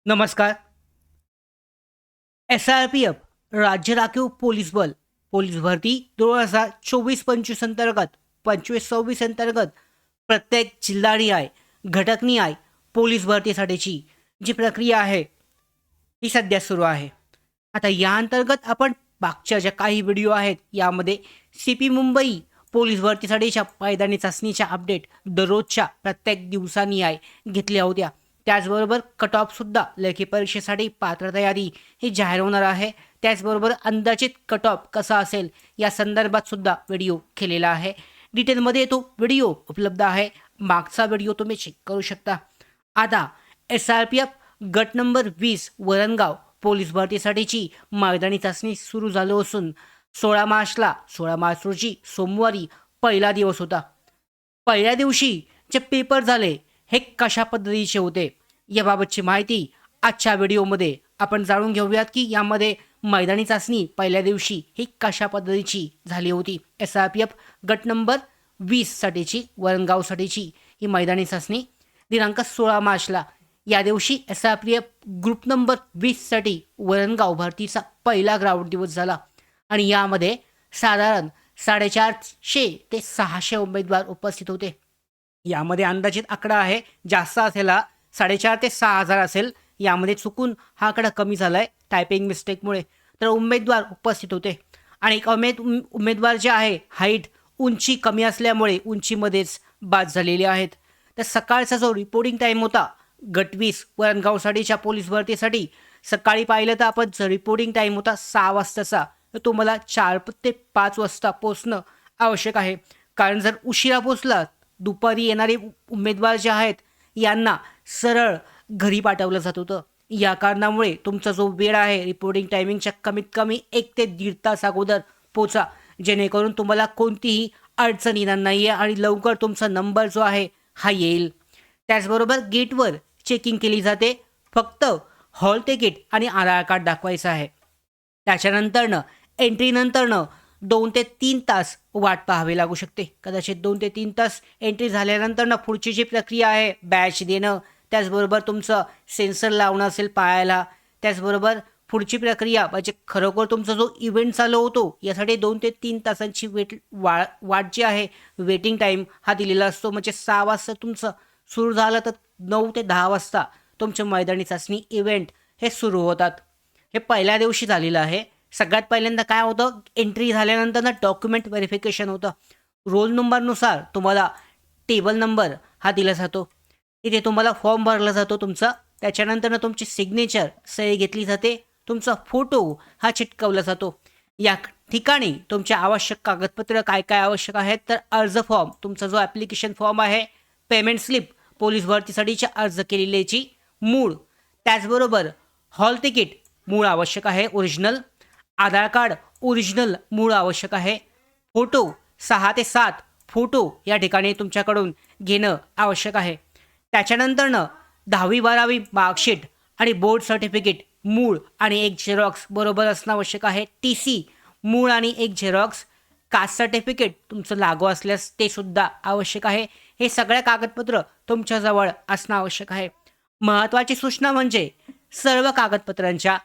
नमस्कार. SRPF राज्य राखीव पोलीस बल पोलीस भरती 2024-25 अंतर्गत 25-26 अंतर्गत प्रत्येक जिल्हानिहाय घटकनिहाय पोलीस भरतीसाठीची जी प्रक्रिया आहे ही सध्या सुरू आहे. आता या अंतर्गत आपण मागच्या ज्या काही व्हिडिओ आहेत यामध्ये CP मुंबई पोलीस भरतीसाठीच्या पायदानी चाचणीच्या अपडेट दररोजच्या प्रत्येक दिवसानिहाय घेतल्या होत्या. त्याचबरोबर कट ऑफसुद्धा लेखी परीक्षेसाठी पात्रता यादी ही जाहीर होणार आहे. त्याचबरोबर अंदाजित कट ऑफ कसा असेल या संदर्भात सुद्धा व्हिडिओ केलेला आहे. डिटेलमध्ये तो व्हिडिओ उपलब्ध आहे. मागचा व्हिडिओ तुम्ही चेक करू शकता. आता SRPF गट नंबर 20 वरणगाव पोलीस भरतीसाठीची मैदानी चाचणी सुरू झाली असून 16 मार्च रोजी सोमवारी पहिला दिवस होता. पहिल्या दिवशी जे पेपर झाले हे कशा पद्धतीचे होते याबाबतची माहिती आजच्या व्हिडिओमध्ये आपण जाणून घेऊयात की यामध्ये मैदानी चाचणी पहिल्या दिवशी ही कशा पद्धतीची झाली होती. SRPF गट नंबर 20 साठीची वरणगावसाठीची ही मैदानी चाचणी दिनांक 16 मार्चला या दिवशी SRPF ग्रुप नंबर 20 साठी वरणगाव भरतीचा पहिला ग्राउंड दिवस झाला आणि यामध्ये साधारण 450 ते 600 उमेदवार उपस्थित होते. यामध्ये अंदाजित आकडा आहे जास्त असेल 4,500 ते 6,000 असेल. यामध्ये चुकून हा आकडा कमी झाला आहे टायपिंग मिस्टेकमुळे. तर उमेदवार उपस्थित होते आणि उमेदवार जे आहे हाईट उंची कमी असल्यामुळे उंचीमध्येच बाद झालेले आहेत. तर सकाळचा जो रिपोर्टिंग टाईम होता गट 20 वरणगावसाठीच्या पोलीस भरतीसाठी सकाळी पाहिलं तर आपण जो रिपोर्टिंग टाईम होता 6 वाजताचा तर तुम्हाला 4 ते 5 वाजता पोचणं आवश्यक आहे. कारण जर उशिरा पोचला दुपारी येणारे उमेदवार जे आहेत यांना सरळ घरी पाठवलं जात होतं. या कारणामुळे तुमचा जो वेळ आहे रिपोर्टिंग टायमिंगच्या कमीत कमी 1 ते 1.5 तास अगोदर पोचा जेणेकरून तुम्हाला कोणतीही अडचण येणार नाही आहे आणि लवकर तुमचा नंबर जो आहे हा येईल. त्याचबरोबर गेटवर चेकिंग केली जाते. फक्त हॉल तिकीट आणि आधार कार्ड दाखवायचं आहे. त्याच्यानंतरनं एंट्रीनंतरनं 2 ते 3 तास वाट पाहावी लागू शकते. कदाचित 2 ते 3 तास एंट्री झाल्यानंतरनं पुढची जी प्रक्रिया आहे बॅच देणं त्याचबरोबर तुमचं सेन्सर लावणं असेल पायाला. त्याचबरोबर पुढची प्रक्रिया म्हणजे खरोखर तुमचा जो इव्हेंट चालू होतो यासाठी 2 ते 3 तासांची वाट जी आहे वेटिंग टाईम हा दिलेला असतो. म्हणजे 6 वाजता तुमचं सुरू झालं तर 9 ते 10 वाजता तुमच्या मैदानी चाचणी इव्हेंट हे सुरू होतात. हे पहिल्या दिवशी झालेलं आहे. सगळ्यात पहिल्यांदा काय होतं एंट्री झाल्यानंतर ना डॉक्युमेंट व्हेरिफिकेशन होतं. रोल नंबरनुसार तुम्हाला टेबल नंबर हा दिला जातो. इथे तुम्हाला फॉर्म भरला जातो तुमचा. त्याच्यानंतर तुमची सिग्नेचर सही घेतली जाते. तुमचा फोटो हा चिटकवला जातो. या ठिकाणी तुमचे आवश्यक कागदपत्र काय काय आवश्यक आहेत तर अर्ज फॉर्म तुमचा जो ॲप्लिकेशन फॉर्म आहे, पेमेंट स्लिप पोलीस भरतीसाठीच्या अर्ज केलेल्याची मूळ, त्याचबरोबर हॉल तिकीट मूळ आवश्यक आहे ओरिजिनल, आधार कार्ड ओरिजिनल मूळ आवश्यक आहे, फोटो 6 ते 7 फोटो या ठिकाणी तुमच्याकडून घेणं आवश्यक आहे. त्याच्यानंतरनं 10वी-12वी मार्कशीट आणि बोर्ड सर्टिफिकेट मूळ आणि एक झेरॉक्स बरोबर असणं आवश्यक आहे. TC मूळ आणि एक झेरॉक्स, कास्ट सर्टिफिकेट तुमचं लागू असल्यास ते सुद्धा आवश्यक आहे. हे सगळे कागदपत्र तुमच्याजवळ असणं आवश्यक आहे. महत्त्वाची सूचना म्हणजे सर्व कागदपत्रांच्या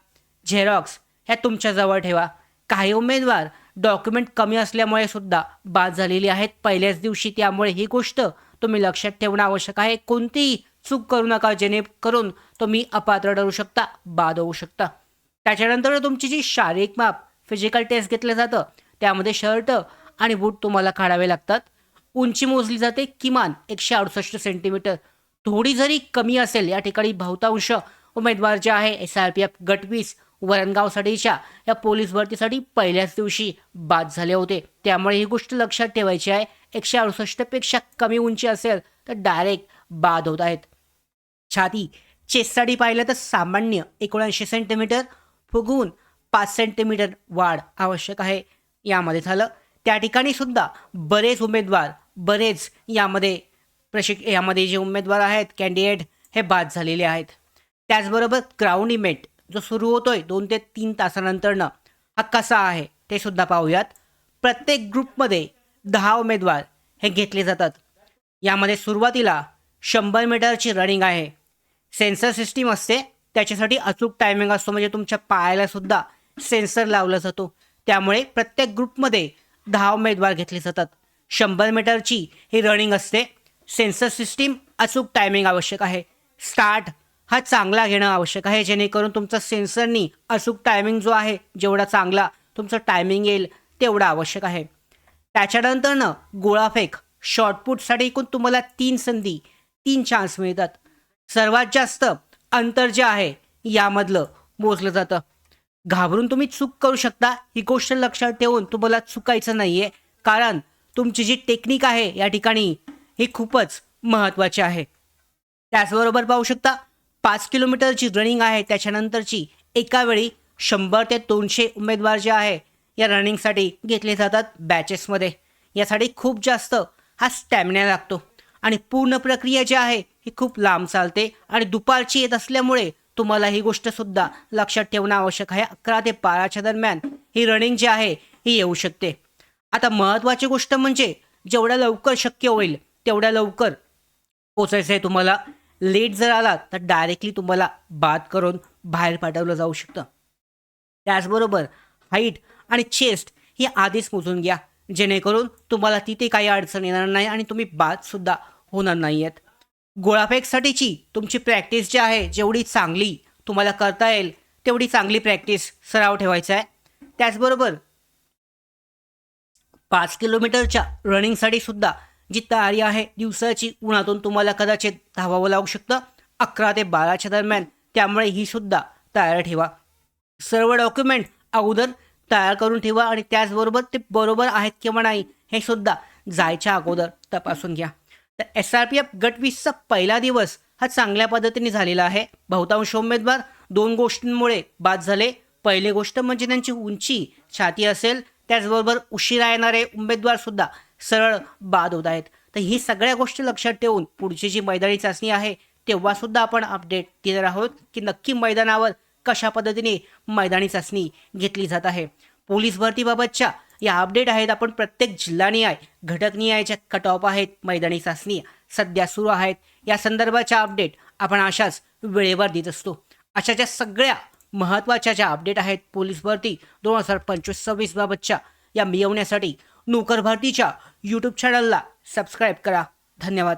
झेरॉक्स ह्या तुमच्याजवळ ठेवा. काही उमेदवार डॉक्युमेंट कमी असल्यामुळे सुद्धा बाद झालेली आहेत पहिल्याच दिवशी. त्यामुळे ही गोष्ट तुम्ही लक्षात ठेवणं आवश्यक आहे. कोणतीही चूक करू नका जेणेकरून तुम्ही अपात्र ठरू शकता, बाद होऊ शकता. त्याच्यानंतर तुमची जी शारीरिक माप फिजिकल टेस्ट घेतलं जातं त्यामध्ये शर्ट आणि बूट तुम्हाला काढावे लागतात. उंची मोजली जाते किमान 168 सेंटीमीटर. थोडी जरी कमी असेल या ठिकाणी बहुतांश उमेदवार जे आहे SRPF गट 20 वरणगावसाठीच्या या पोलीस भरतीसाठी पहिल्याच दिवशी बाद झाले होते. त्यामुळे ही गोष्ट लक्षात ठेवायची आहे. 168 पेक्षा कमी उंची असेल तर डायरेक्ट बाद होत आहेत. छाती चेस्टसाठी पाहिलं तर सामान्य 79 सेंटीमीटर, फुगवून 5 सेंटीमीटर वाढ आवश्यक आहे. यामध्ये झालं. त्या ठिकाणी सुद्धा बरेच यामध्ये जे उमेदवार आहेत कॅन्डिडेट हे बाद झालेले आहेत. त्याचबरोबर ग्राउंड इव्हेंट जो सुरू होतोय 2 ते 3 तासानंतरनं हा कसा आहे ते सुद्धा पाहूयात. प्रत्येक ग्रुपमध्ये 10 उमेदवार हे घेतले जातात. यामध्ये सुरुवातीला 100 मीटरची रनिंग आहे. सेन्सर सिस्टीम असते त्याच्यासाठी अचूक टायमिंग असतो, म्हणजे तुमच्या पायाला सुद्धा सेन्सर लावला जातो. त्यामुळे प्रत्येक ग्रुपमध्ये 10 उमेदवार घेतले जातात. 100 मीटरची ही रनिंग असते. सेन्सर सिस्टीम अचूक टायमिंग आवश्यक आहे. स्टार्ट हा चांगला घेणं आवश्यक आहे, जेणेकरून तुमचा सेन्सरनी अचूक टायमिंग जो आहे, जेवढा चांगला तुमचं टायमिंग येईल तेवढं आवश्यक आहे. त्याच्यानंतरनं गोळाफेक, शॉर्टपुटसाठी एकूण तुम्हाला 3 संधी, 3 चान्स मिळतात. सर्वात जास्त अंतर जे आहे यामधलं मोजलं जातं. घाबरून तुम्ही चूक करू शकता, ही गोष्ट लक्षात ठेवून तुम्हाला चुकायचं नाही आहे, कारण तुमची जी टेक्निक आहे या ठिकाणी ही खूपच महत्त्वाची आहे. त्याचबरोबर पाहू शकता 5 किलोमीटरची रनिंग आहे, त्याच्यानंतरची एका वेळी 100 ते 200 उमेदवार जे आहे या रनिंगसाठी घेतले जातात बॅचेसमध्ये. यासाठी खूप जास्त हा स्टॅमिना लागतो आणि पूर्ण प्रक्रिया जी आहे ही खूप लांब चालते आणि दुपारची येत असल्यामुळे तुम्हाला ही गोष्टसुद्धा लक्षात ठेवणं आवश्यक आहे. 11 ते 12च्या दरम्यान ही रनिंग जी आहे ही येऊ शकते. आता महत्त्वाची गोष्ट म्हणजे जेवढ्या लवकर शक्य होईल तेवढ्या लवकर पोचायचं आहे तुम्हाला. लेट जर आला तर डायरेक्टली तुम्हाला बाद करून बाहेर पाठवलं जाऊ शकतं. त्याचबरोबर हाईट आणि चेस्ट ही आधीच मोजून घ्या, जेणेकरून तुम्हाला तिथे काही अडचण येणार नाही आणि तुम्ही बादसुद्धा होणार नाही आहेत. गोळाफेकसाठीची तुमची प्रॅक्टिस जी आहे, जेवढी चांगली तुम्हाला करता येईल तेवढी चांगली प्रॅक्टिस सराव ठेवायचा आहे. त्याचबरोबर 5 किलोमीटरच्या रनिंगसाठी सुद्धा जी तयारी आहे दिवसाची, उन्हातून तुम्हाला कदाचित धावावं लागू शकतं 11 ते 12च्या दरम्यान. त्यामुळे ही सुद्धा तयार ठेवा. सर्व डॉक्युमेंट अगोदर तयार करून ठेवा आणि त्याचबरोबर ते बरोबर आहेत किंवा नाही हे सुद्धा जायच्या अगोदर तपासून घ्या. तर SRPF गट 20चा पहिला दिवस हा चांगल्या पद्धतीने झालेला आहे. बहुतांश उमेदवार 2 गोष्टींमुळे बाद झाले. पहिली गोष्ट म्हणजे त्यांची उंची, छाती असेल, त्याचबरोबर उशिरा येणारे उमेदवार सुद्धा सरळ बाद होत आहेत. तर ही सगळ्या गोष्टी लक्षात ठेवून पुढची जी मैदानी चाचणी आहे तेव्हा सुद्धा आपण अपडेट देणार आहोत की नक्की मैदानावर कशा पद्धतीने मैदानी चाचणी घेतली जात आहे. पोलीस भरतीबाबतच्या या अपडेट आहेत. आपण प्रत्येक जिल्हानिहाय, घटकनिहायच्या कट ऑफ आहेत, मैदानी चाचणी सध्या सुरू आहेत. या संदर्भाच्या अपडेट आपण अशाच वेळेवर देत असतो. अशाच्या सगळ्या महत्त्वाच्या ज्या अपडेट आहेत पोलीस भरती 2025-26 बाबतच्या, या मिळवण्यासाठी नोकर भरतीच्या यूट्यूब चॅनलला सबस्क्राईब करा. धन्यवाद.